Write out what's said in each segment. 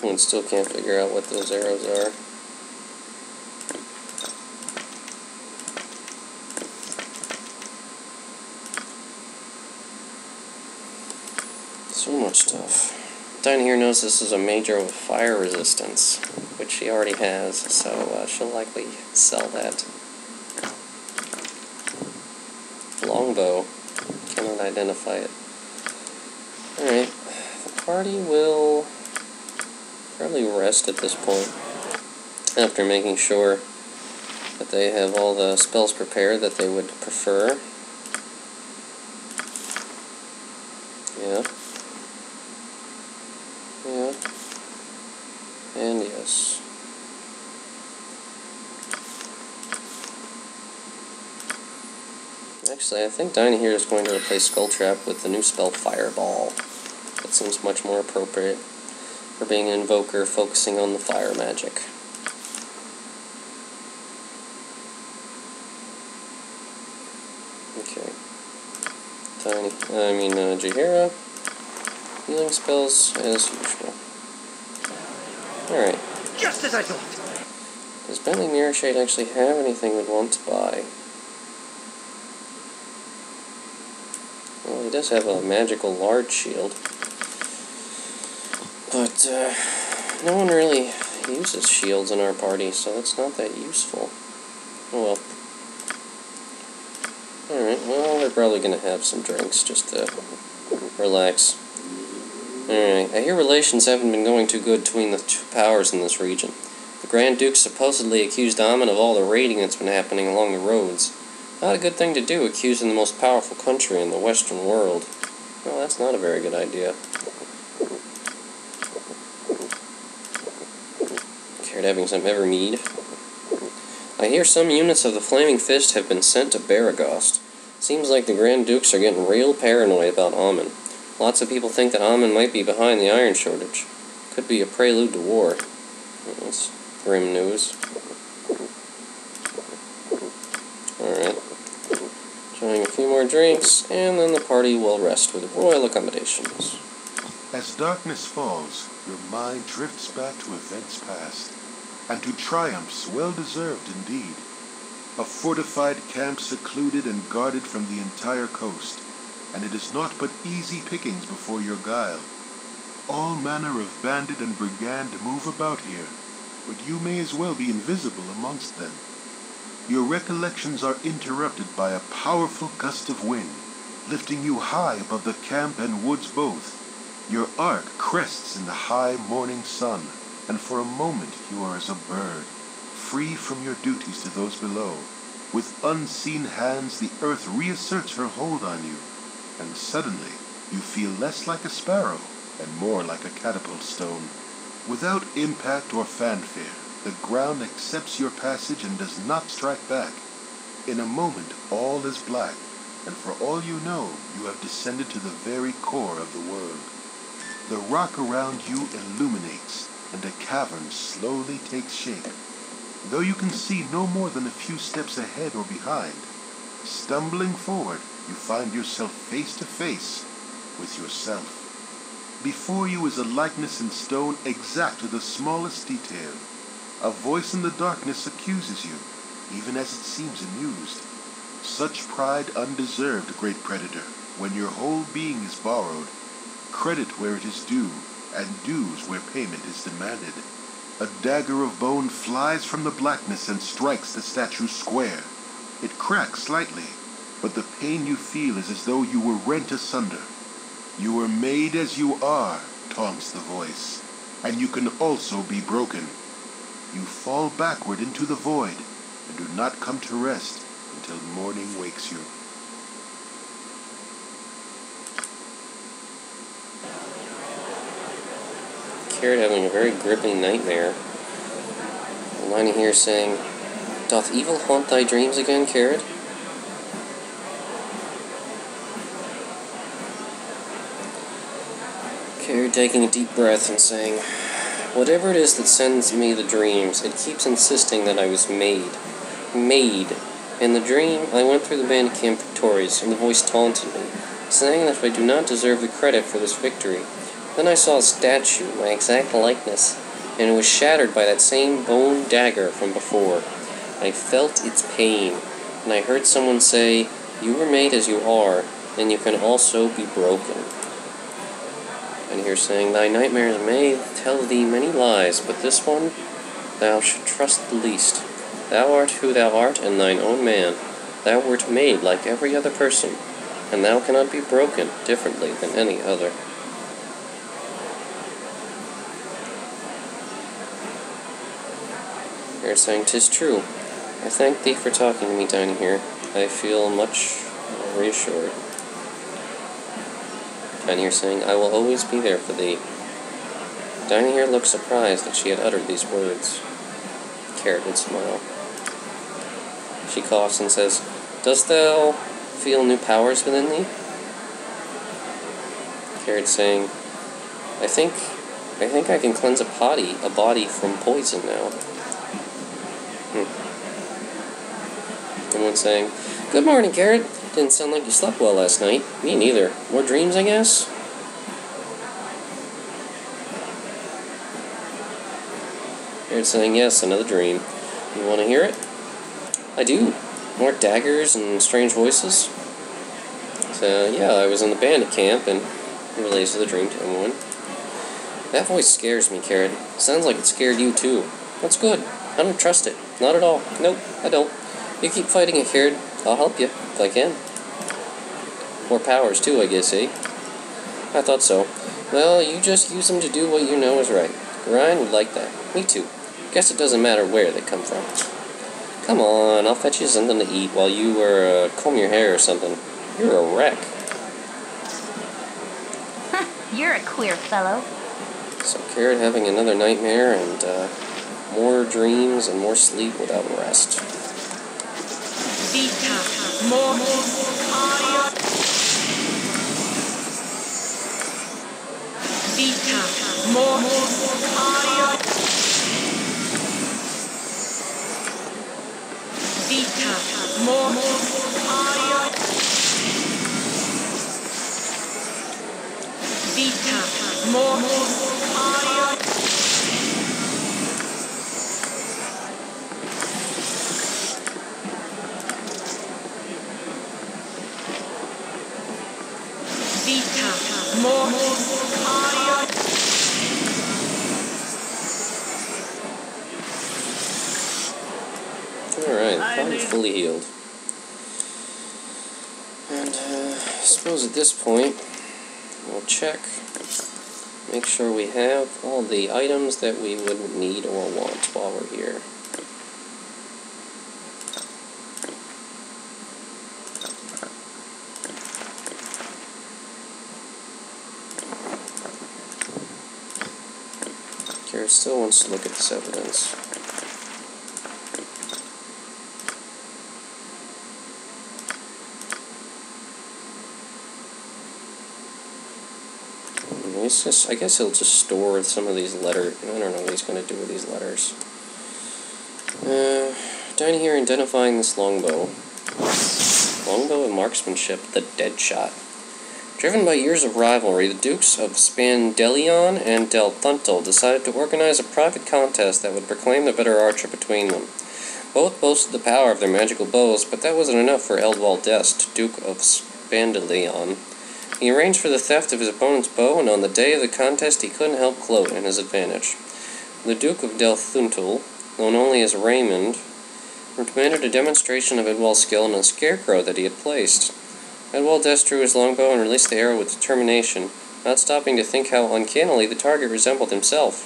And still can't figure out what those arrows are. So much stuff. Down here knows this is a major with fire resistance, which she already has, so she'll likely sell that. Longbow. Cannot identify it. Alright. The party will probably rest at this point, after making sure that they have all the spells prepared that they would prefer. Yeah. Yeah. And yes. Actually, I think Dinah here is going to replace Skull Trap with the new spell Fireball. That seems much more appropriate for being an invoker focusing on the fire magic. Okay. Jaheira. Healing spells as usual. Alright. Just as I thought! Does Bentley Mirror Shade actually have anything we'd want to buy? Well, he does have a magical large shield. But, no one really uses shields in our party, so that's not that useful. Oh well. Alright, well, we're probably gonna have some drinks just to relax. Alright, I hear relations haven't been going too good between the two powers in this region. The Grand Duke supposedly accused Amon of all the raiding that's been happening along the roads. Not a good thing to do, accusing the most powerful country in the Western world. Well, that's not a very good idea. Cared having some Evermead. I hear some units of the Flaming Fist have been sent to Baragost. Seems like the Grand Dukes are getting real paranoid about Amon. Lots of people think that Amon might be behind the iron shortage. Could be a prelude to war. That's grim news. Alright. Trying a few more drinks, and then the party will rest with royal accommodations. As darkness falls, your mind drifts back to events past, and to triumphs well-deserved indeed. A fortified camp secluded and guarded from the entire coast, and it is naught but easy pickings before your guile. All manner of bandit and brigand move about here, but you may as well be invisible amongst them. Your recollections are interrupted by a powerful gust of wind, lifting you high above the camp and woods both. Your arc crests in the high morning sun, and for a moment you are as a bird, free from your duties to those below. With unseen hands the earth reasserts her hold on you, and suddenly you feel less like a sparrow and more like a catapult stone. Without impact or fanfare, the ground accepts your passage and does not strike back. In a moment all is black, and for all you know, you have descended to the very core of the world. The rock around you illuminates, and a cavern slowly takes shape. Though you can see no more than a few steps ahead or behind, stumbling forward, you find yourself face to face with yourself. Before you is a likeness in stone exact to the smallest detail. A voice in the darkness accuses you, even as it seems amused. Such pride undeserved, great predator, when your whole being is borrowed. Credit where it is due, and dues where payment is demanded. A dagger of bone flies from the blackness and strikes the statue square. It cracks slightly, but the pain you feel is as though you were rent asunder. You were made as you are, taunts the voice, and you can also be broken. You fall backward into the void, and do not come to rest until morning wakes you. Kered having a very gripping nightmare. Lina here saying, "Doth evil haunt thy dreams again, Kered?" Kered taking a deep breath and saying, "Whatever it is that sends me the dreams, it keeps insisting that I was made. Made. In the dream, I went through the bandit camp victorious, and the voice taunted me, saying that if I do not deserve the credit for this victory, Then I saw a statue, my exact likeness, and it was shattered by that same bone dagger from before. I felt its pain, and I heard someone say, "You were made as you are, and you can also be broken." And here saying, "Thy nightmares may tell thee many lies, but this one thou should trust the least. Thou art who thou art, and thine own man. Thou wert made like every other person, and thou cannot be broken differently than any other." Here saying, "'Tis true. I thank thee for talking to me, Tiny here. I feel much reassured." Tiny here saying, "I will always be there for thee." Tiny here looked surprised that she had uttered these words. Kered would smile. She coughs and says, "Dost thou feel new powers within thee?" Kered saying, I think I can cleanse a body from poison now." Someone saying, "Good morning, Kered. Didn't sound like you slept well last night." "Me neither. More dreams, I guess?" Kered saying, "Yes, another dream. You want to hear it?" "I do. More daggers and strange voices?" So, yeah, I was in the bandit camp, and he relays the dream to everyone. "That voice scares me, Kered. Sounds like it scared you, too. That's good. I don't trust it. Not at all. Nope, I don't. You keep fighting it, Kered. I'll help you, if I can." "More powers, too, I guess, eh?" "I thought so. Well, you just use them to do what you know is right. Ryan would like that. Me too. Guess it doesn't matter where they come from." "Come on, I'll fetch you something to eat while you comb your hair or something. You're a wreck." You're a queer fellow. So Kered having another nightmare and more dreams and more sleep without rest. Vita, more fire. Vita, more fire. Vita, more fire. Vita, more fire. Vita, more fire. Alright, probably fully healed. And I suppose at this point, we'll check, make sure we have all the items that we would need or want while we're here. Kered still wants to look at this evidence. I guess he'll just store some of these letters. I don't know what he's going to do with these letters. Down here, identifying this longbow. Longbow of marksmanship, the Deadshot. Driven by years of rivalry, the Dukes of Spandelion and Del Thuntal decided to organize a private contest that would proclaim the better archer between them. Both boasted the power of their magical bows, but that wasn't enough for Eldwald Dest, Duke of Spandelion. He arranged for the theft of his opponent's bow, and on the day of the contest he couldn't help gloat in his advantage. The Duke of Del Thuntal, known only as Raymond, demanded a demonstration of Edwald's skill in a scarecrow that he had placed. Edwald Dest drew his longbow and released the arrow with determination, not stopping to think how uncannily the target resembled himself.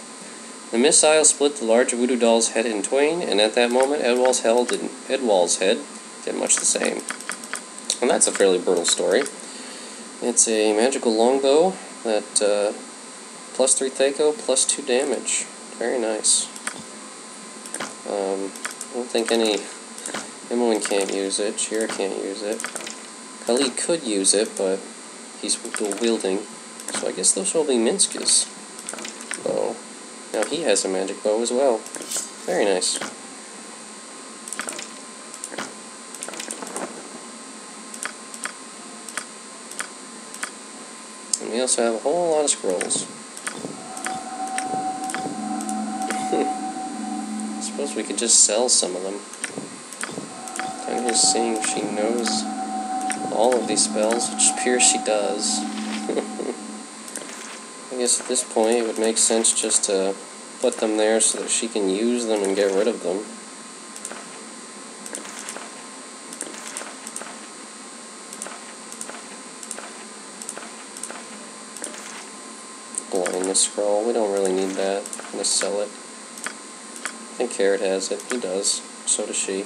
The missile split the large voodoo doll's head in twain, and at that moment Edwald's head did much the same. And that's a fairly brutal story. It's a magical longbow that plus 3 Thaco, plus 2 damage. Very nice. I don't think any... Imoen can't use it, Shira can't use it. Khalid could use it, but he's dual-wielding. So I guess this will be Minska's bow. Now he has a magic bow as well. Very nice. And we also have a whole lot of scrolls. I suppose we could just sell some of them. I'm just seeing if she knows all of these spells, which appears she does. I guess at this point it would make sense just to put them there so that she can use them and get rid of them. Blindness scroll, we don't really need that. I'm gonna sell it. I think Kered has it. He does. So does she.